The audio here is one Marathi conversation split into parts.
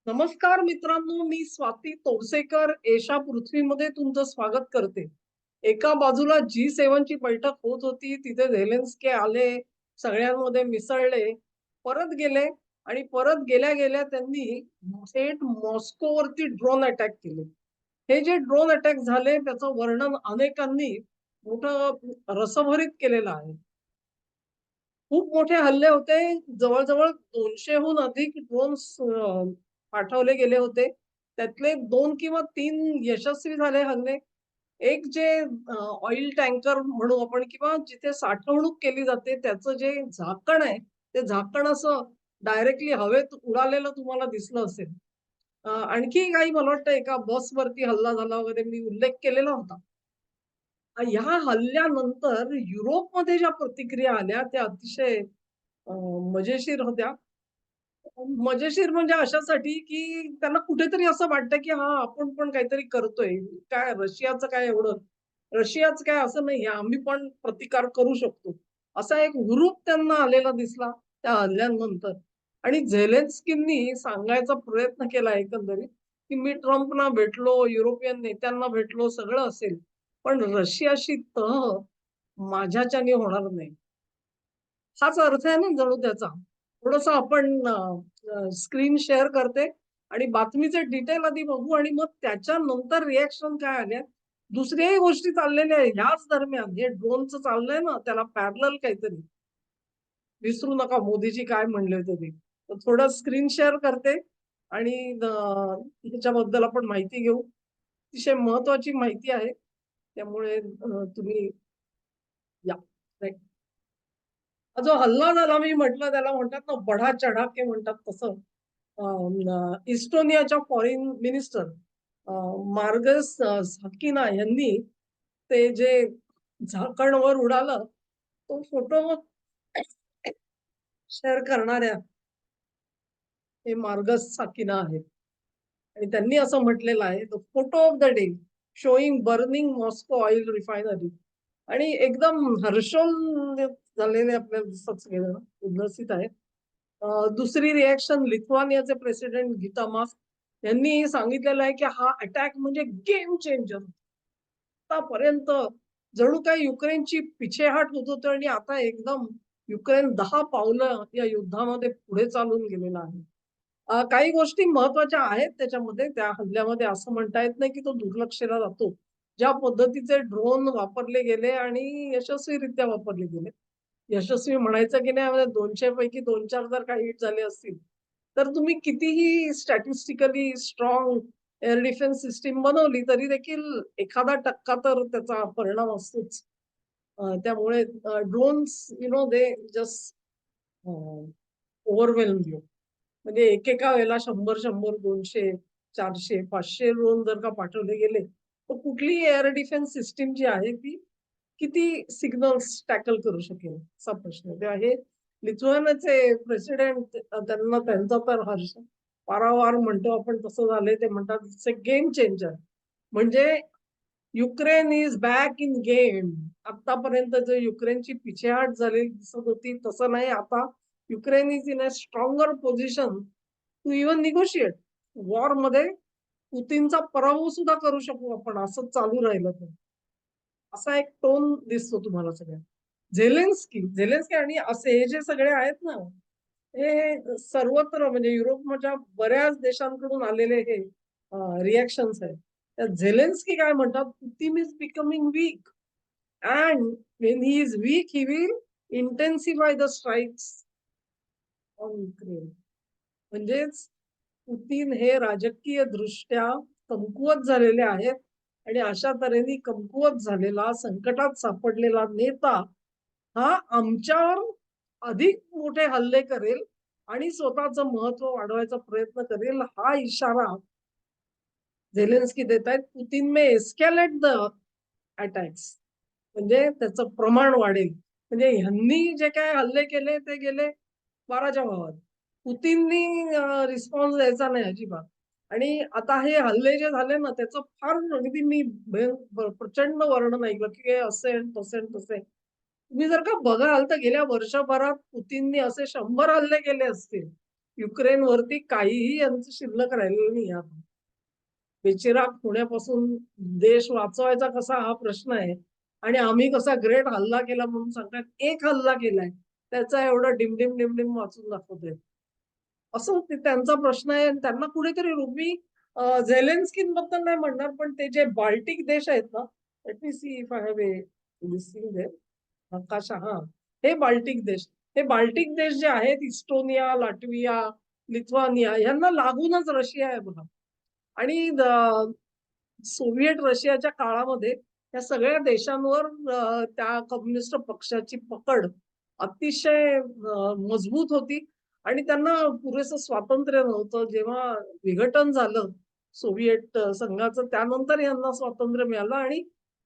नमस्कार मित्रांनो, मी स्वाती तोरसेकर एशा पृथ्वीमध्ये तुमचं स्वागत करते. एका बाजूला G7 ची बैठक होत होती. तिथे झेलेन्स्की आले, सगळ्यांमध्ये मिसळले, परत गेले आणि परत गेल्या-गेल्या त्यांनी थेट मॉस्कोवरती ड्रोन अटॅक केले. हे जे ड्रोन अटॅक झाले त्याचं वर्णन अनेकांनी मोठं रसभरीत केलेलं आहे. खूप मोठे हल्ले होते. जवळ-जवळ 200 हून अधिक ड्रोन्स पाठवले गेले होते. त्यातले 2 किंवा 3 यशस्वी झाले हल्ले. एक जे ऑइल टँकर म्हणू आपण किंवा जिथे साठवणूक केली जाते त्याचं जे झाकण आहे, ते झाकण असं डायरेक्टली हवेत उडालेलं तुम्हाला दिसलं असेल. आणखी काही मला वाटतं एका बसवरती हल्ला झाला वगैरे मी उल्लेख केलेला होता. ह्या हल्ल्यानंतर युरोपमध्ये ज्या प्रतिक्रिया आल्या त्या अतिशय अ, मजेशीर होत्या. मजेशीर म्हणजे अशासाठी, की त्यांना कुठेतरी असं वाटतं, की हां, आपण पण काहीतरी करतोय. काय रशियाचं काय एवढं? रशियाचं काय असं नाहीये, आम्ही पण प्रतिकार करू शकतो. असा एक हुरूप त्यांना आलेला दिसला त्या हल्ल्यानंतर. आणि झेलेन्स्कींनी सांगायचा प्रयत्न केला एकंदरीत, की मी ट्रम्पना भेटलो, युरोपियन नेत्यांना भेटलो, सगळं असेल. पण रशियाशी तह माझ्याच्याने होणार नाही. हाच अर्थ आहे ना जणू त्याचा. थोडंसं आपण स्क्रीन शेअर करते आणि बातमीचे डिटेल आधी बघू आणि मग त्याच्यानंतर रिएक्शन काय आल्या. दुसऱ्याही गोष्टी चाललेल्या आहेत. ह्याच दरम्यान हे ड्रोनचं चाललंय ना, त्याला पॅरलल काहीतरी. विसरू नका मोदीजी काय म्हणले होते ते. तर थोडं स्क्रीन शेअर करते आणि ह्याच्याबद्दल आपण माहिती घेऊ. अतिशय महत्वाची माहिती आहे. त्यामुळे तुम्ही या. जो हल्ला झाला मी म्हटलं त्याला म्हणतात ना बडा चढा के म्हणतात तसं. इस्टोनियाच्या फॉरेन मिनिस्टर मार्गस साकिना यांनी ते जे झाकण वर उडालं, तो फोटो शेअर करणाऱ्या हे मार्गस साकिना आहेत. आणि त्यांनी असं म्हटलेलं आहे, "the photo of the day showing burning Moscow oil refinery." आणि एकदम हर्षोल्लेख झालेले आपल्याला दिसत गेलं ना, उल्हसित आहेत. दुसरी रिएक्शन लिथुआनियाचे प्रेसिडेंट गितामास यांनी सांगितलेलं आहे, की हा अटॅक म्हणजे गेम चेंजर. आतापर्यंत जणू काही युक्रेनची पिछेहाट होत होती आणि आता एकदम युक्रेन 10 पावलं या युद्धामध्ये पुढे चालून गेलेला आहे. काही गोष्टी महत्त्वाच्या आहेत त्याच्यामध्ये, त्या हल्ल्यामध्ये असं म्हणता येत नाही, की तो दुर्लक्षला जातो. ज्या पद्धतीचे ड्रोन वापरले गेले आणि यशस्वीरित्या वापरले गेले. यशस्वी म्हणायचं की नाही, म्हणजे 200 पैकी 2-4 जर काही हिट झाले असतील, तर तुम्ही कितीही statistically strong air defence system बनवली, तरी देखील एखादा टक्का तर त्याचा परिणाम असतोच. त्यामुळे drones you know they just overwhelm you. म्हणजे एकेका वेळेला 100-100, 200, 400, 500 ड्रोन जर का पाठवले गेले, तर कुठलीही एअर डिफेन्स सिस्टम जी आहे ती किती सिग्नल्स टॅकल करू शकेल असा प्रश्न आहे. तेव्हा हे लिथुआनियाचे प्रेसिडेंट त्यांना त्यांचा तर हर्ष पारावार म्हणतो आपण तसं झालंय. ते म्हणतात इट्स अ गेम चेंजर. म्हणजे Ukraine is back in game. आतापर्यंत जो युक्रेनची पिछेहाट झालेली दिसत होती तसं नाही. आता Ukraine is in a stronger position to even negotiate. वॉरमध्ये पुतीनचा पराभव सुद्धा करू शकू आपण असं चालू राहिलं तर. असा एक टोन दिसतो तुम्हाला सगळ्यात. झेलेन्स्की आणि असे हे जे सगळे आहेत ना, हे सर्वत्र म्हणजे युरोपच्या बऱ्याच देशांकडून आलेले हे रिएक्शन्स आहेत. त्यात झेलेन्स्की काय म्हणतात, "Putin is becoming weak and when he is weak, he will intensify the strikes on Ukraine." म्हणजेच पुतीन हे राजकीय दृष्ट्या कमकुवत झालेले आहेत आणि अशा तऱ्हेने कमकुवत झालेला, संकटात सापडलेला नेता हा आमच्यावर अधिक मोठे हल्ले करेल आणि स्वतःचं महत्व वाढवायचा प्रयत्न करेल, हा इशारा झेलेन्स्की देत आहेत. Putin may escalate the attacks. म्हणजे त्याचं प्रमाण वाढेल. म्हणजे ह्यांनी जे काही हल्ले केले ते गेले 12च्या भावात. पुतिननी रिस्पॉन्स द्यायचा नाही अजिबात. आणि आता हे हल्ले जे झाले ना, त्याचं फार अगदी मी प्रचंड वर्णन ऐकलं, की हे असे आहे, तसे आहे, तसे आहे. तुम्ही जर का बघाल तर गेल्या वर्षभरात पुतिननी असे 100 हल्ले केले असतील. युक्रेनवरती काहीही यांचं शिल्लक राहिलेलं नाही आता. बेचिराख होण्यापासून देश वाचवायचा कसा हा प्रश्न आहे. आणि आम्ही कसा ग्रेट हल्ला केला म्हणून सांगतात. एक हल्ला केलाय, त्याचा एवढं डिमडिम डिमडिम वाचून दाखवतोय. असं ते त्यांचा प्रश्न आहे आणि त्यांना कुठेतरी मी झेलेन्स्कींबद्दल नाही म्हणणार, पण ते जे बाल्टिक देश आहेत ना, let me see if I have a listing there. नकाशा हां. हे बाल्टिक देश. हे बाल्टिक देश जे आहेत इस्टोनिया, लाटविया, लिथुआनिया ह्यांना लागूनच रशिया आहे बघा. आणि सोव्हिएट रशियाच्या काळामध्ये या सगळ्या देशांवर त्या कम्युनिस्ट पक्षाची पकड अतिशय मजबूत होती आणि त्यांना पुरेसं स्वातंत्र्य नव्हतं. जेव्हा विघटन झालं सोव्हिएट संघाचं त्यानंतर यांना स्वातंत्र्य मिळालं आणि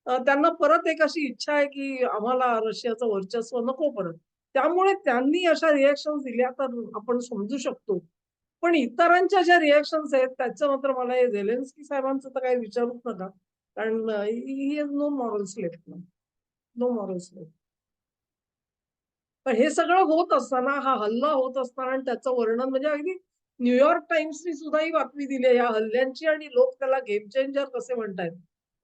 त्यांना परत एक अशी इच्छा आहे, की आम्हाला रशियाचं वर्चस्व नको परत. त्यामुळे त्यांनी अशा रिएक्शन्स दिल्या तर आपण समजू शकतो. पण इतरांच्या ज्या रिएक्शन्स आहेत त्याचं मात्र मला हे झेलेन्स्की साहेबांचं तर काही विचारूच नका. कारण he has no morals left now. No morals left. पण हे सगळं होत असताना, हा हल्ला होत असताना आणि त्याचं वर्णन म्हणजे अगदी न्यूयॉर्क टाइम्सनी सुद्धा ही बातमी दिली आहे या हल्ल्यांची आणि लोक त्याला गेम चेंजर कसे म्हणतायत.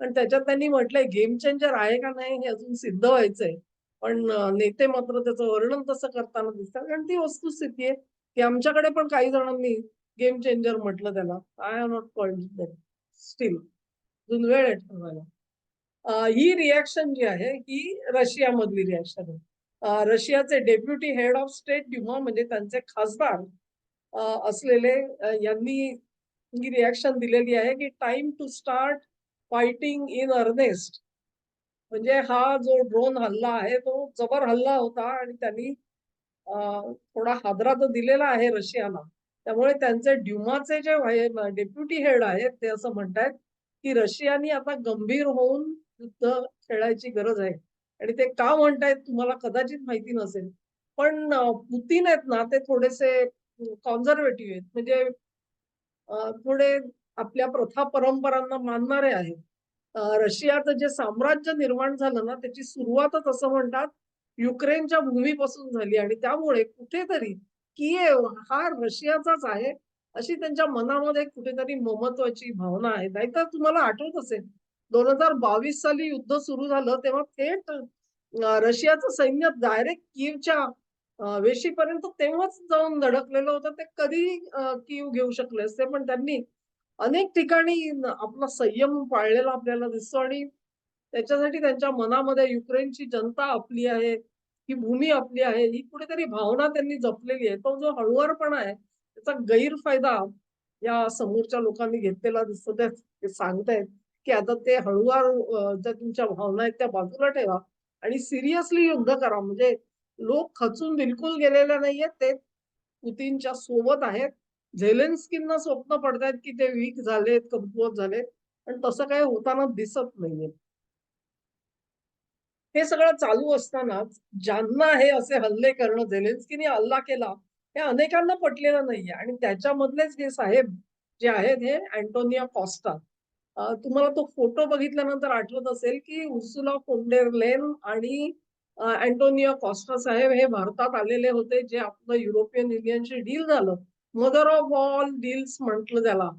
पण त्याच्यात त्यांनी म्हटलंय गेम चेंजर आहे का नाही हे अजून सिद्ध व्हायचंय. पण नेते मात्र त्याचं वर्णन तसं करताना दिसतात आणि ती वस्तुस्थिती आहे, की आमच्याकडे पण काही जणांनी गेम चेंजर म्हटलं त्याला. I have not called that still. अजून वेळ आहे ठरवायला. ही रिएक्शन जी आहे ही रशियामधली रिएक्शन आहे. रशियाचे deputy head of state Dumas म्हणजे त्यांचे खासदार असलेले यांनी ही रिएक्शन दिलेली आहे, की time to start fighting in earnest. म्हणजे हा जो ड्रोन हल्ला आहे तो जबर हल्ला होता आणि त्यांनी थोडा हादरा तर दिलेला आहे रशियाला. त्यामुळे त्यांचे ड्युमाचे जे डेप्युटी हेड आहेत ते असं म्हणतायत, की रशियानी आता गंभीर होऊन युद्ध खेळायची गरज आहे. आणि ते का म्हणतायत तुम्हाला कदाचित माहिती नसेल. पण पुतिन आहेत ना ते थोडेसे कॉन्झर्व्हेटिव्ह आहेत. म्हणजे थोडे आपल्या प्रथा परंपरांना मानणारे आहेत. रशियाचं जे साम्राज्य निर्माण झालं ना त्याची सुरुवातच असं म्हणतात युक्रेनच्या भूमीपासून झाली आणि त्यामुळे कुठेतरी कियेव हा रशियाचाच आहे अशी त्यांच्या मनामध्ये कुठेतरी ममत्वाची भावना आहे. नाहीतर तुम्हाला आठवत असेल 2022 साली युद्ध सुरू झालं तेव्हा थेट रशियाचं सैन्य डायरेक्ट कीवच्या वेशीपर्यंत तेव्हाच जाऊन धडकलेलं होतं. ते कधी कीव घेऊ शकले असते. पण त्यांनी अनेक ठिकाणी आपला संयम पाळलेला आपल्याला दिसतो आणि त्याच्यासाठी त्यांच्या मनामध्ये युक्रेनची जनता आपली आहे, ही भूमी आपली आहे, ही कुठेतरी भावना त्यांनी जपलेली आहे. तो जो हळुवारपणा आहे, त्याचा गैरफायदा या समोरच्या लोकांनी घेतलेला दिसतो. ते सांगतायत, की आता ते हळुवार ज्या तुमच्या भावना आहेत त्या बाजूला ठेवा आणि सिरियसली युद्ध करा. म्हणजे लोक खचून बिलकुल गेलेले नाहीयेत. ते पुतीनच्या सोबत आहेत. झेलेन्स्कींना स्वप्न पडतायत, की ते वीक झालेत, कमकुवत झालेत. पण तसं काही होताना दिसत नाहीये. हे सगळं चालू असतानाच ज्यांना हे असे हल्ले करणं झेलेन्स्कीने हल्ला केला, हे अनेकांना पटलेलं नाहीये आणि त्याच्यामधलेच हे साहेब जे आहेत हे अँटोनिया कॉस्टा. तुम्हाला तो फोटो बघितल्यानंतर आठवत असेल, की उर्सुला फोन डेर लेन आणि अँटोनियो कॉस्टा साहेब हे भारतात आलेले होते, जे आपलं युरोपियन युनियनशी डील झालं. मदर ऑफ ऑल डील्स म्हटलं त्याला.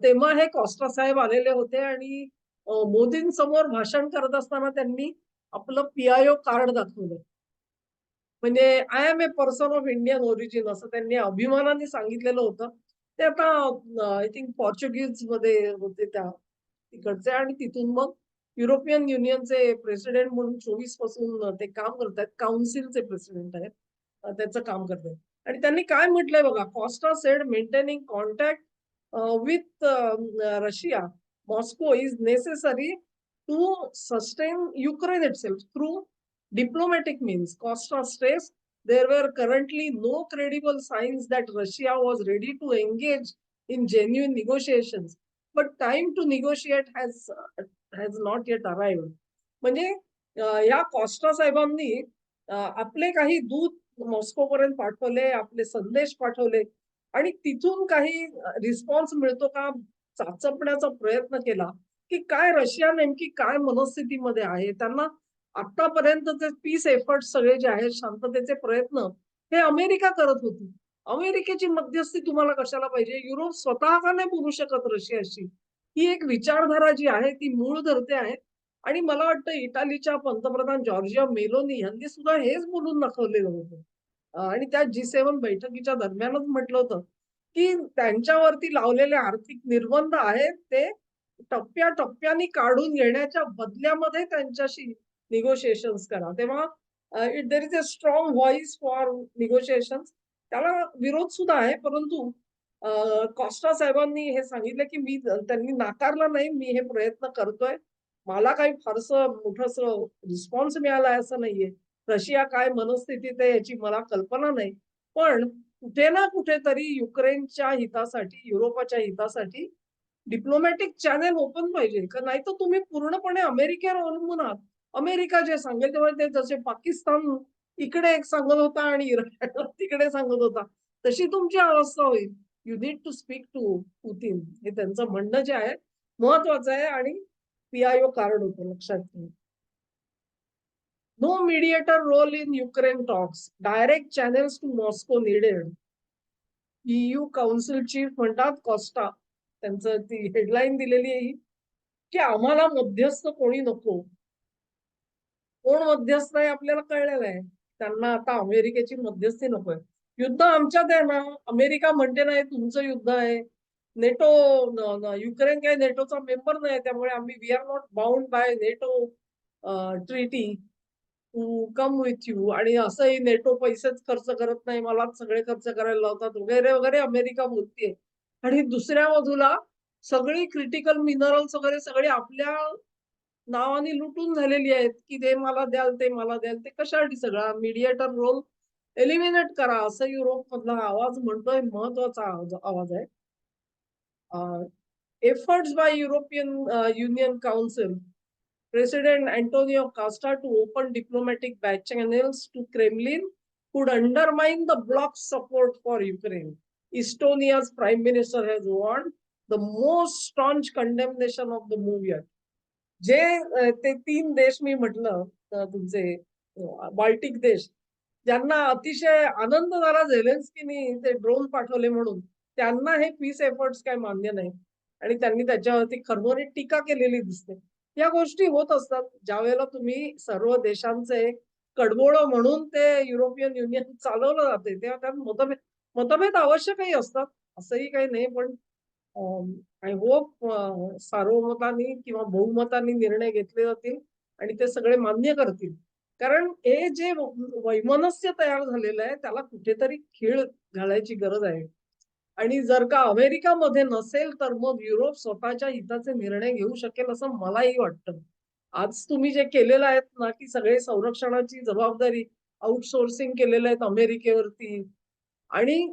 तेव्हा हे कॉस्टा साहेब आलेले होते आणि मोदींसमोर भाषण करत असताना त्यांनी आपलं पी-आय-ओ कार्ड दाखवलं. म्हणजे I am a person of Indian origin असं त्यांनी अभिमानाने सांगितलेलं होतं. ते आता आय थिंक पोर्तुगीजमध्ये होते त्या तिकडचे आणि तिथून मग युरोपियन युनियनचे प्रेसिडेंट म्हणून 24 पासून ते काम करतायत. काउन्सिलचे प्रेसिडेंट आहेत. त्याचं काम करतायत. आणि त्यांनी काय म्हटलंय बघा, Costa said maintaining contact with Russia, Moscow is necessary to sustain Ukraine itself through diplomatic means. Costa stressed there were currently no credible signs that Russia was ready to engage in genuine negotiations. But time to negotiate has not yet arrived. म्हणजे या कॉस्टा साहेबांनी आपले काही दूत मॉस्कोपर्यंत पाठवले, आपले संदेश पाठवले आणि तिथून काही रिस्पॉन्स मिळतो का चाचपण्याचा प्रयत्न केला, की काय रशिया नेमकी काय मनस्थितीमध्ये आहे. त्यांना आतापर्यंतचे पीस एफर्ट्स सगळे जे आहेत, शांततेचे प्रयत्न, हे अमेरिका करत होती. अमेरिकेची मध्यस्थी तुम्हाला कशाला पाहिजे? युरोप स्वतः का नाही बोलू शकत रशियाशी? ही एक विचारधारा जी आहे ती मूळ धरते आहे आणि मला वाटतं इटालीच्या पंतप्रधान जॉर्जिया मेलोनी यांनी सुद्धा हेच बोलून दाखवलेलं होतं. आणि त्या G7 बैठकीच्या दरम्यानच म्हटलं होतं, की त्यांच्यावरती लावलेले आर्थिक निर्बंध आहेत ते टप्प्या-टप्प्याने काढून घेण्याच्या बदल्यामध्ये त्यांच्याशी निगोशिएशन्स करा. तेव्हा if there is a strong voice for negotiations त्याला विरोध सुद्धा आहे. परंतु कॉस्टा साहेबांनी हे सांगितलं, की त्यांनी नाकारलं नाही. मी हे प्रयत्न करतोय. मला काही फारसं मोठंसं रिस्पॉन्स मिळाला आहे असं नाहीये. रशिया काय मनस्थितीत आहे याची मला कल्पना नाही. पण कुठे ना कुठेतरी युक्रेनच्या हितासाठी, युरोपाच्या हितासाठी डिप्लोमॅटिक चॅनेल ओपन पाहिजे. का नाहीतर तुम्ही पूर्णपणे अमेरिकेवर अवलंबून आहात. अमेरिका जे सांगेल तेव्हा ते जसे पाकिस्तान इकडे एक सांगत होता आणि इराण तिकडे सांगत होता. तशी तुमची अवस्था होईल. You need to speak to Putin. हे त्यांचं म्हणणं जे आहे महत्वाचं आहे आणि पी-आय-ओ कार्ड होतं लक्षात ठेवा. No mediator role in Ukraine talks. Direct channels to Moscow needed. EU council chief म्हणतात कॉस्टा. त्यांचं ती हेडलाईन दिलेली आहे ही, की आम्हाला मध्यस्थ कोणी नको. कोण मध्यस्थ आहे आपल्याला कळलेलं आहे. त्यांना आता अमेरिकेची मध्यस्थी नकोय. युद्ध आमच्यात आहे ना, अमेरिका म्हणते ना, हे तुमचं युद्ध आहे. नेटो युक्रेन काही नेटोचा मेंबर नाही. त्यामुळे आम्ही we are not bound by NATO treaty to come with you आणि असंही नेटो पैसेच खर्च करत नाही. मलाच सगळे खर्च करायला लावतात वगैरे, वगैरे अमेरिका बोलतीये. आणि दुसऱ्या बाजूला सगळी क्रिटिकल मिनरल्स वगैरे सगळे आपल्या नावाने लुटून झालेली आहेत, की ते मला द्याल, ते मला द्याल. ते कशासाठी सगळा मीडिएटर रोल एलिमिनेट करा, असं युरोपमधला आवाज म्हणतोय. महत्वाचा आवाज आहे. Efforts by European Union Council, President Antonio Costa to open diplomatic back channels to Kremlin could undermine the bloc's support for Ukraine. Estonia's prime minister has warned the most staunch condemnation of the move yet. जे ते 3 देश मी म्हटलं तुमचे बाल्टिक देश, ज्यांना अतिशय आनंद झाला झेलेन्स्कीनी ते ड्रोन पाठवले म्हणून, त्यांना हे पीस एफर्ट्स काही मान्य नाही आणि त्यांनी त्याच्यावरती खरमरीत टीका केलेली दिसते. या गोष्टी होत असतात. ज्यावेळेला तुम्ही सर्व देशांचे कडबोळं म्हणून ते युरोपियन युनियन चालवलं जाते, तेव्हा त्यात मतभेद मतभेद आवश्यकही असतात. असंही काही नाही, पण आय होप सार्वमताने किंवा बहुमताने निर्णय घेतले जातील आणि ते सगळे मान्य करतील. कारण हे जे वैमनस्य तयार झालेलं आहे, त्याला कुठेतरी खीळ घालायची गरज आहे. आणि जर का अमेरिकामध्ये नसेल, तर मग युरोप स्वतःच्या हिताचे निर्णय घेऊ शकेल असं मलाही वाटतं. आज तुम्ही जे केलेलं आहेत ना, की सगळे संरक्षणाची जबाबदारी आउटसोर्सिंग केलेलं आहेत अमेरिकेवरती आणि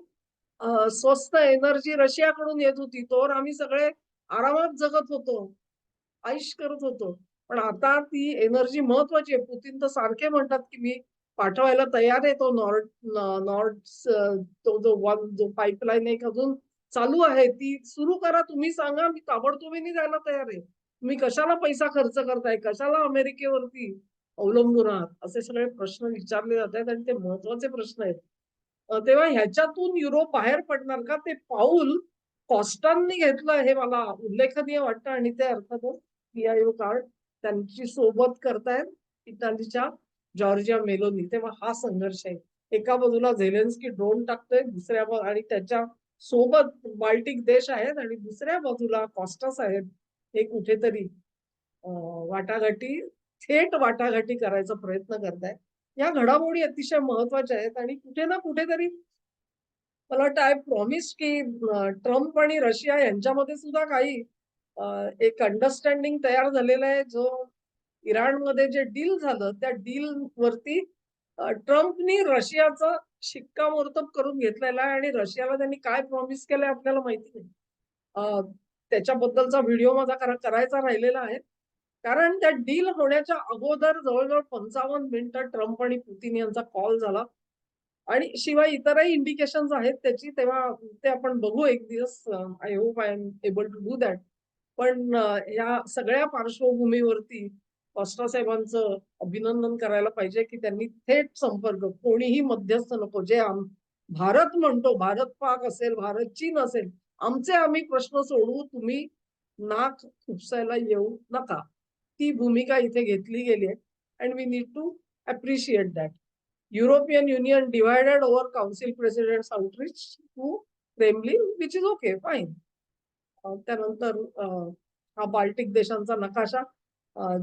स्वस्त एनर्जी रशियाकडून येत होती. तोवर आम्ही सगळे आरामात जगत होतो. ऐश करत होतो. पण आता ती एनर्जी महत्वाची आहे. पुतिन तर सारखे म्हणतात, की मी पाठवायला तयार आहे तो नॉर्ड तो जो पाईपलाईन एक अजून चालू आहे. ती सुरू करा. तुम्ही सांगा, मी ताबडतोबीने द्यायला तयार आहे. तुम्ही कशाला पैसा खर्च करताय? कशाला अमेरिकेवरती अवलंबून आहात? असे सगळे प्रश्न विचारले जात आहेत आणि ते महत्वाचे प्रश्न आहेत. तेव्हा ह्याच्यातून युरोप बाहेर पडणार का? ते पाऊल कॉस्टांनी घेतलं हे मला उल्लेखनीय वाटतं आणि ते अर्थातच पी-आय-ओ कार्ड त्यांची सोबत करतायत इटालीच्या जॉर्जिया मेलोनी. तेव्हा हा संघर्ष आहे. एका बाजूला झेलेन्स्की ड्रोन टाकतोय, आणि त्याच्या सोबत बाल्टिक देश आहेत आणि दुसऱ्या बाजूला कॉस्टा साहेब हे कुठेतरी वाटाघाटी थेट वाटाघाटी करायचा प्रयत्न करतायत. या घडामोडी अतिशय महत्वाच्या आहेत आणि कुठे ना कुठेतरी मला वाटतं आय प्रॉमिस की ट्रम्प आणि रशिया यांच्यामध्ये सुद्धा काही एक अंडरस्टँडिंग तयार झालेला आहे. जो इराणमध्ये जे डील झालं, त्या डील वरती ट्रम्पनी रशियाचा शिक्कामोर्तब करून घेतलेला आहे आणि रशियाला त्यांनी काय प्रॉमिस केलंय आपल्याला माहिती नाही. अ, त्याच्याबद्दलचा व्हिडिओ माझा करायचा राहिलेला आहे. कारण त्या डील होण्याच्या अगोदर जवळ-जवळ 55 मिनिटं ट्रम्प आणि पुतिन यांचा कॉल झाला. आणि शिवाय इतरही इंडिकेशन्स आहेत त्याची, तेव्हा ते आपण बघू एक दिवस. I hope I am able to do that. पण या सगळ्या पार्श्वभूमीवरती कॉस्टा साहेबांचं अभिनंदन करायला पाहिजे, की त्यांनी थेट संपर्क, कोणीही मध्यस्थ नको. जे भारत म्हणतो, भारत पाक असेल, भारत चीन असेल, आमचे आम्ही प्रश्न सोडवू, तुम्ही नाक खुपसायला येऊ नका. ती भूमिका इथे घेतली गेली आहे and we need to appreciate that. European Union divided over council presidents outreach to Kremlin, which is okay, fine. त्यानंतर हा बाल्टिक देशांचा नकाशा, अ,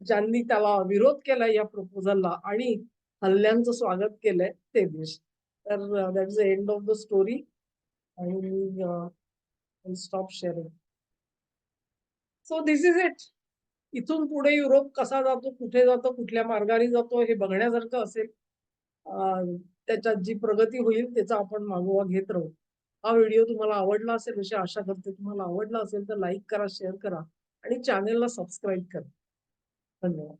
ज्यांनी त्याला विरोध केला या प्रपोजलला आणि हल्ल्यांचं स्वागत केलंय ते देश. तर that is the end of the story आणि stop sharing. So this is it. इथून पुढे युरोप कसा जातो, कुठे जातो, कुठल्या मार्गाने जातो हे बघण्यासारखं असेल. त्याच्यात जी प्रगती होईल त्याचा आपण मागोवा घेत राहू. हा व्हिडिओ तुम्हाला आवडला असेल अशी आशा करते. तुम्हाला आवडला असेल तर लाईक करा, शेअर करा आणि चॅनेलला सबस्क्राईब करा. धन्यवाद.